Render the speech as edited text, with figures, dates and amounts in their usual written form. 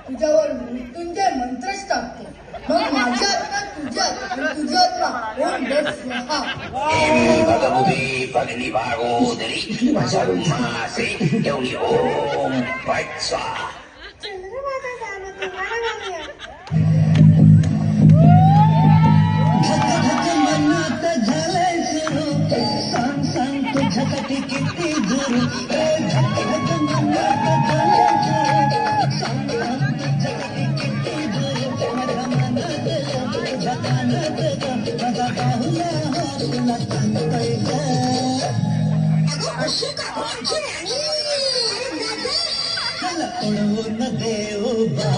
तुझ्यावर मृत्युंजय मंत्रच टाकतो, मग माझ्या हातात तुझ्यात आणि तुझ्यातला ओम दर स्वाहा. भगवती पगनी भागोदरी वसुमासे देवनी ओम पट स्वाहा. चंद्रभागा जाणं तुम्हाला नाही सांग सांग तुझ्यासाठी किती दूर अशी का चला पळवून देऊ बा